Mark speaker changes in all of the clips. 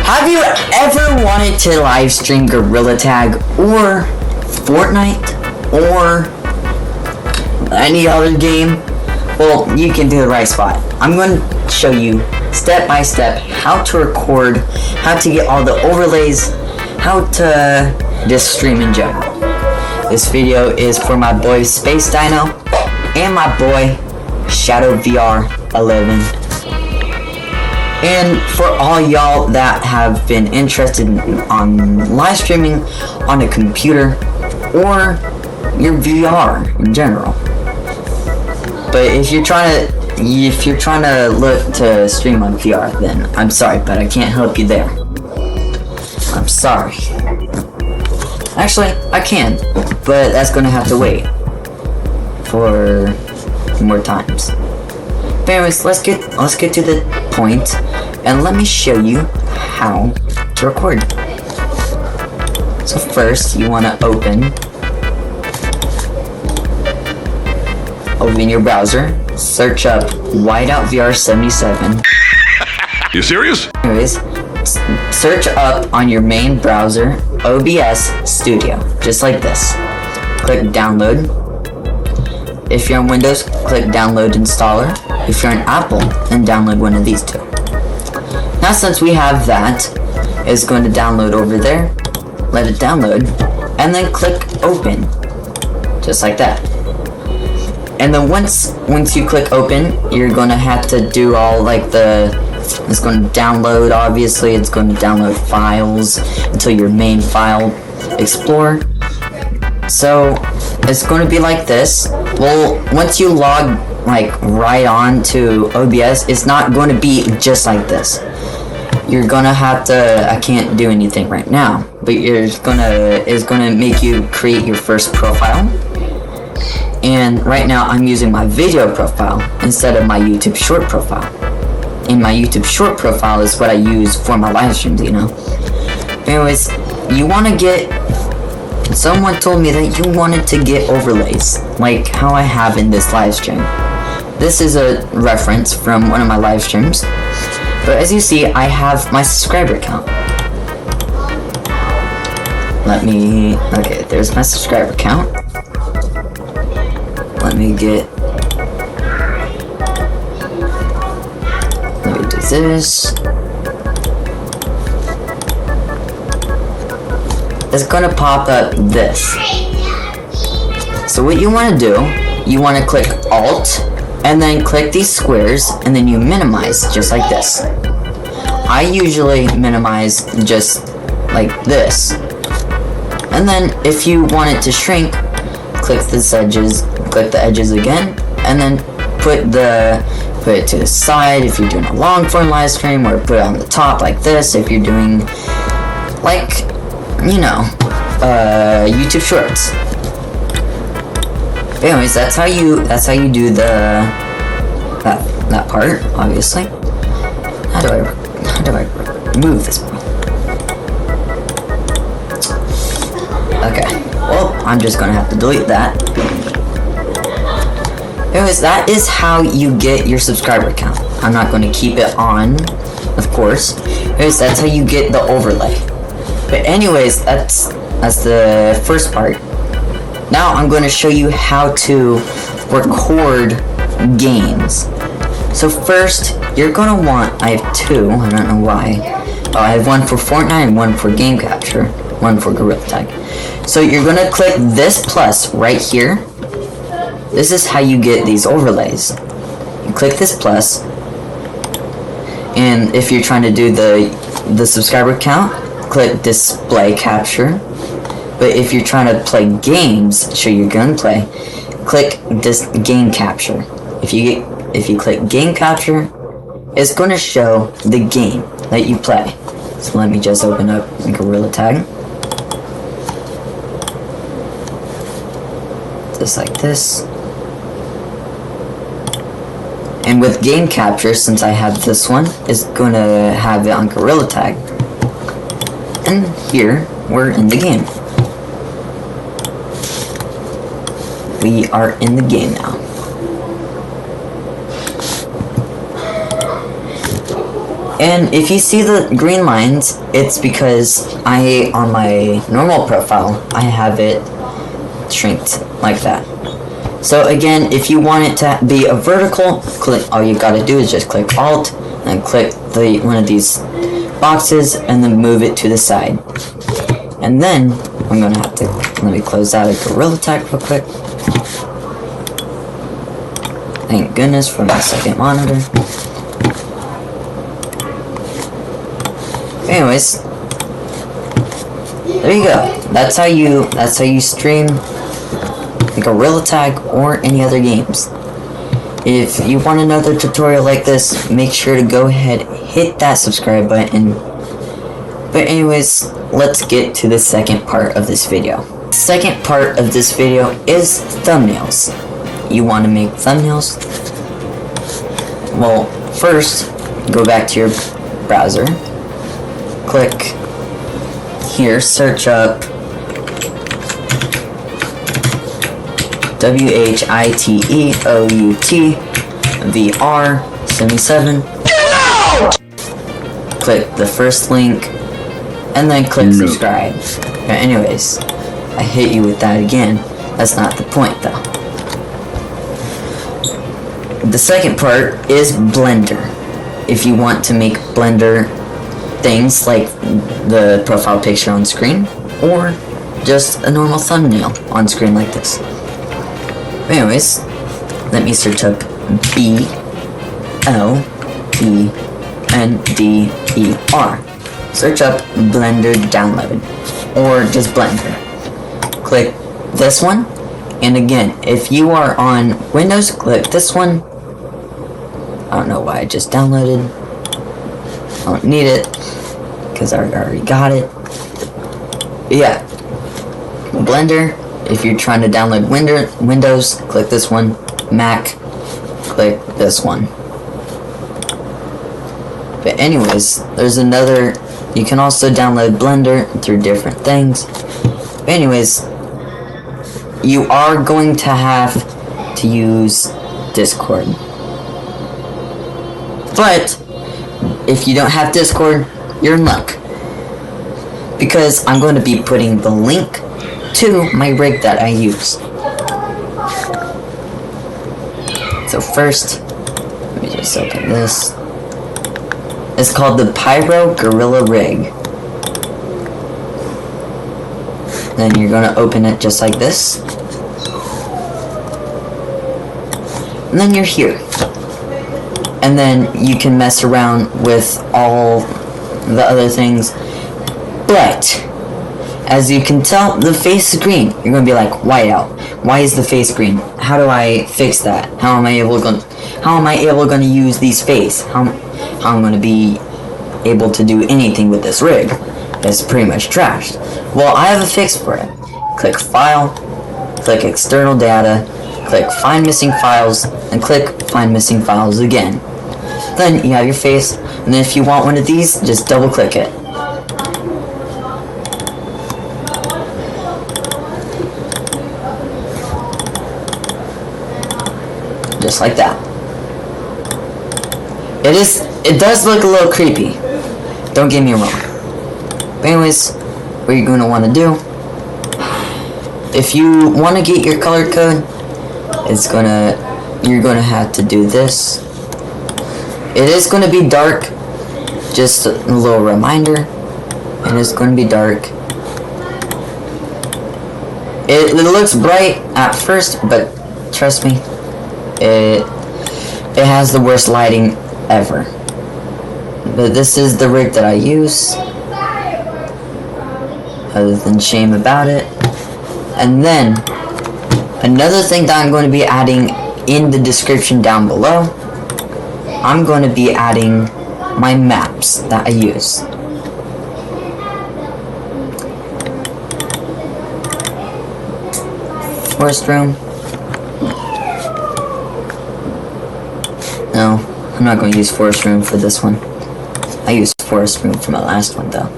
Speaker 1: Have you ever wanted to live stream Gorilla Tag or Fortnite or any other game? Well, you can do the right spot. I'm going to show you step by step how to record, how to get all the overlays, how to just stream in general. This video is for my boy Space Dino and my boy Shadow VR 11. And for all y'all that have been interested on live streaming on a computer or your VR in general. But if you're trying to look to stream on VR, then I'm sorry, but I can't help you there. I'm sorry. Actually, I can, but that's gonna have to wait for more times. But anyways, let's get to the point, and let me show you how to record. So first, you want to open your browser, search up Whiteout VR 77.
Speaker 2: You serious?
Speaker 1: Anyways, search up on your main browser OBS Studio, just like this. Click download. If you're on Windows, click download installer. If you're on Apple, then download one of these two. Now since we have that, it's going to download over there. Let it download, and then click open, just like that. And then once you click open, you're going to have to do all like it's going to download, obviously. It's going to download files until your main file explorer. So it's going to be like this. Well, once you log like right on to OBS, it's not going to be just like this. You're going to have to, I can't do anything right now, but it's going to make you create your first profile. And right now I'm using my video profile instead of my YouTube short profile. And my YouTube short profile is what I use for my live streams, you know. Anyways, you want to get, someone told me that you wanted to get overlays, like how I have in this live stream. This is a reference from one of my live streams. But as you see, I have my subscriber count. Okay, there's my subscriber count. Let me do this. It's gonna pop up this. So what you wanna do, you wanna click Alt, and then click these squares, and then you minimize, just like this. I usually minimize just like this. And then if you want it to shrink, click the edges again, and then put it to the side if you're doing a long form live stream, or put it on the top like this if you're doing like, you know, YouTube shorts. But anyways, that's how you do that part, obviously. How do I remove this one? Okay, well, I'm just gonna have to delete that. Anyways, that is how you get your subscriber count. I'm not going to keep it on, of course. Anyways, that's how you get the overlay. But anyways, that's the first part. Now I'm going to show you how to record games. So first, you're going to want, I have two, I don't know why. I have one for Fortnite and one for game capture, one for Gorilla Tag. So you're going to click this plus right here. This is how you get these overlays. You click this plus, and if you're trying to do the subscriber count, click display capture. But if you're trying to play games, show your gunplay, click this game capture. If you click game capture, it's going to show the game that you play. So let me just open up Gorilla Tag. Just like this. And with game capture, since I have this one, it's going to have it on Gorilla Tag. And here, we're in the game. We are in the game now. And if you see the green lines, it's because on my normal profile, I have it shrinked like that. So again, if you want it to be a vertical, all you gotta do is just click Alt and click one of these boxes and then move it to the side. And then I'm gonna have to let me close out a Gorilla Tag real quick. Thank goodness for my second monitor. Anyways, there you go. That's how you stream a Gorilla Tag or any other games. If you want another tutorial like this, make sure to go ahead, hit that subscribe button. But anyways, let's get to the second part of this video. Second part of this video is thumbnails. You want to make thumbnails? Well, first, go back to your browser. Click here, search up WHITEOUT VR77. Click the first link and then click subscribe. But anyways, I hit you with that again. That's not the point though. The second part is Blender. If you want to make Blender things like the profile picture on screen or just a normal thumbnail on screen like this. Anyways, let me search up BLENDER. Search up Blender downloaded or just Blender. Click this one, and again, if you are on Windows, click this one. I don't know why I just downloaded. I don't need it because I already got it. But yeah, Blender. If you're trying to download Windows, click this one. Mac, click this one. But anyways, there's another. You can also download Blender through different things. But anyways, you are going to have to use Discord. But if you don't have Discord, you're in luck. Because I'm going to be putting the link to my rig that I use. So first, let me just open this. It's called the Pyro Gorilla Rig. Then you're gonna open it just like this. And then you're here. And then you can mess around with all the other things. But as you can tell, the face is green. You're gonna be like, whiteout. Why is the face green? How do I fix that? How am I able gonna use these face? How I'm gonna be able to do anything with this rig? It's pretty much trashed. Well, I have a fix for it. Click File, click External Data, click Find Missing Files, and click Find Missing Files again. Then you have your face, and then if you want one of these, just double click it. Just like that. It does look a little creepy. Don't get me wrong. But anyways, what you're going to want to do, if you want to get your color code, you're going to have to do this. It is going to be dark. Just a little reminder. It is going to be dark. It looks bright at first, but trust me, it has the worst lighting ever. But this is the rig that I use. Other than shame about it. And then another thing that I'm going to be adding in the description down below, I'm going to be adding my maps that I use. Forest room. No, I'm not going to use forest room for this one. I used forest room for my last one though.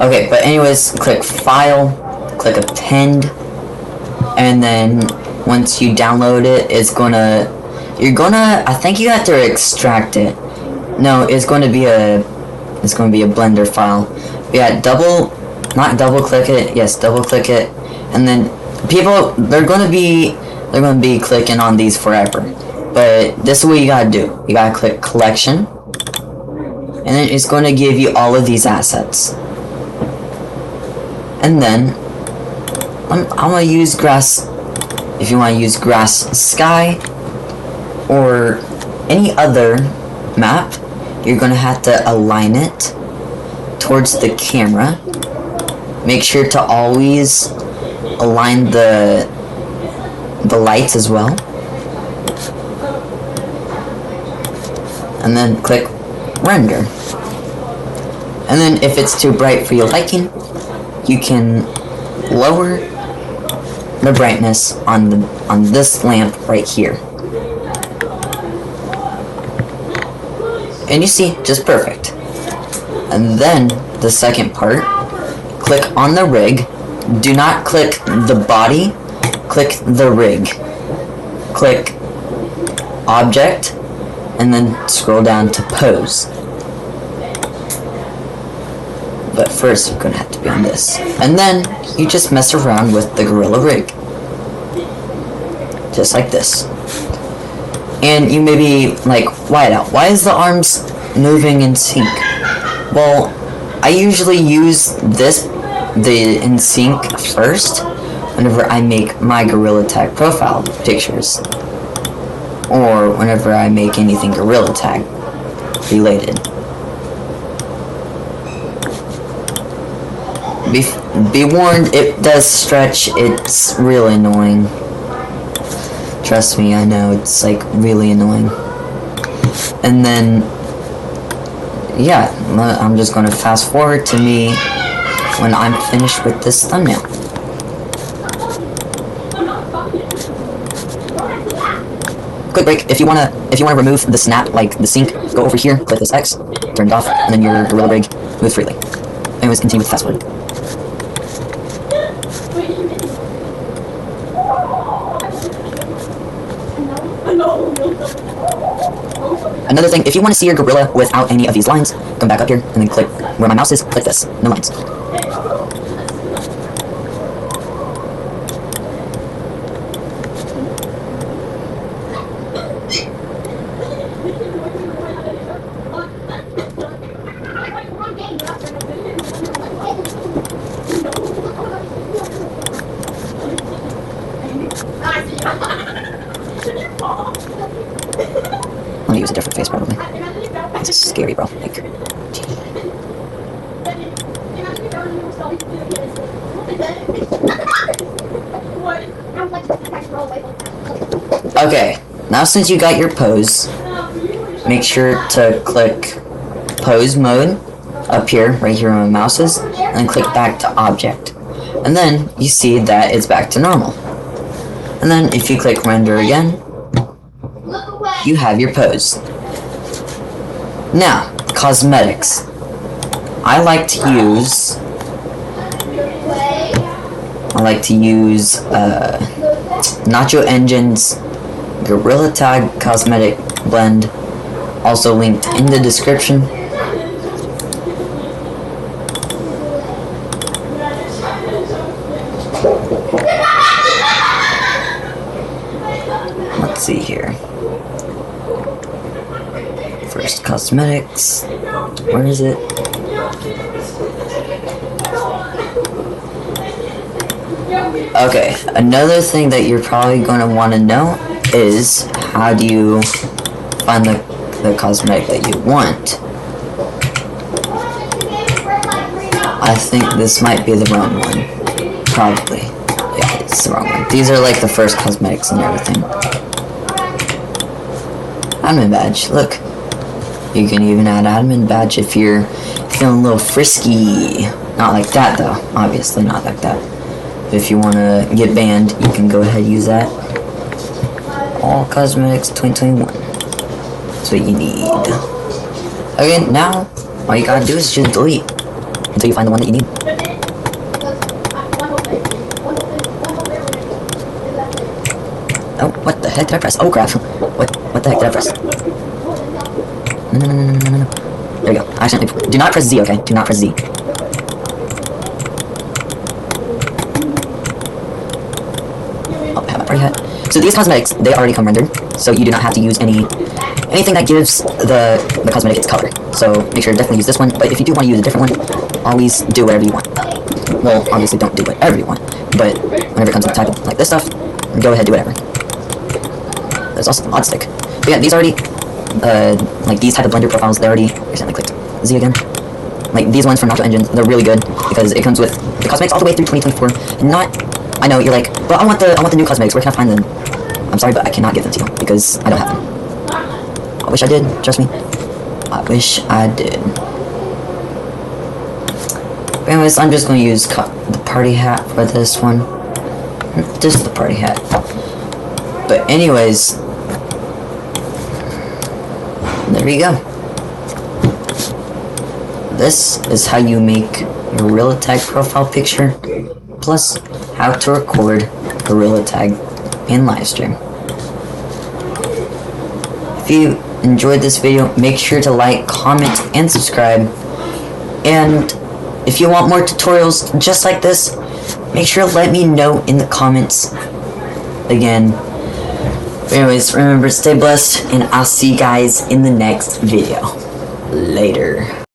Speaker 1: Okay, but anyways, click File, click Append, and then once you download it, I think you have to extract it. No, it's going to be a Blender file. Yeah, not double click it. Yes, double click it, and then people they're going to be clicking on these forever. But this is what you gotta do. You gotta click collection, and then it's going to give you all of these assets. And then I'm gonna use grass. If you want to use grass sky or any other map, you're gonna have to align it towards the camera. Make sure to always align the lights as well. And then click render. And then if it's too bright for your liking, you can lower the brightness on this lamp right here. And you see, just perfect. And then the second part, click on the rig. Do not click the body, click the rig. Click object, and then scroll down to pose. But first, you're gonna have to be on this. And then you just mess around with the gorilla rig. Just like this. And you may be like, Whiteout, why is the arms moving in sync? Well, I usually use the in sync first whenever I make my Gorilla Tag profile pictures. Or whenever I make anything Gorilla Tag related. Be warned, it does stretch, it's really annoying. Trust me, I know, it's like really annoying. And then, yeah, I'm just gonna fast forward to me when I'm finished with this thumbnail. Quick break, if you wanna remove the snap, like the sync, go over here, click this X, turn it off, and then your Gorilla Rig moves freely. Anyways, continue with the fast forward. Another thing, if you want to see your gorilla without any of these lines, come back up here and then click where my mouse is, click this, no lines. I'm gonna use a different face probably. This is scary, bro. Like, okay, now since you got your pose, make sure to click pose mode up here, right here where my mouse is, and then click back to object. And then you see that it's back to normal. And then if you click render again, you have your pose. Now, cosmetics. I like to use Nacho Engine's Gorilla Tag Cosmetic Blend, also linked in the description. Let's see here. First cosmetics. Where is it? Okay, another thing that you're probably going to want to know is how do you find the cosmetic that you want. I think this might be the wrong one. Probably. Yeah, it's the wrong one. These are like the first cosmetics and everything. Admin badge, look. You can even add admin badge if you're feeling a little frisky. Not like that though, obviously not like that. If you want to get banned, you can go ahead and use that. All cosmetics 2021. That's what you need. Okay, now all you gotta do is just delete until you find the one that you need. Oh, what the heck did I press? Oh crap! What the heck did I press? No. There we go. Accidentally. Do not press Z, okay? Do not press Z. Oh, I have my party hat. So these cosmetics, they already come rendered, so you do not have to use anything that gives the cosmetic its color. So make sure to definitely use this one, but if you do want to use a different one, always do whatever you want. Well, obviously don't do whatever you want, but whenever it comes to type of like this stuff, go ahead, do whatever. There's also the mod stick. But yeah, these already, like these type of blender profiles, they already, I accidentally clicked Z again. Like these ones from Nacho Engine, they're really good because it comes with the cosmetics all the way through 2024, and not, I know, you're like, but I want the new cosmetics, where can I find them? I'm sorry, but I cannot give them to you, because I don't have them. I wish I did, trust me. I wish I did. But anyways, I'm just going to use the party hat for this one. Just the party hat. But anyways, there we go. This is how you make your Gorilla Tag profile picture, plus how to record Gorilla Tag in livestream. If you enjoyed this video, make sure to like, comment, and subscribe. And if you want more tutorials just like this, make sure to let me know in the comments again. But anyways, remember, stay blessed, and I'll see you guys in the next video. Later.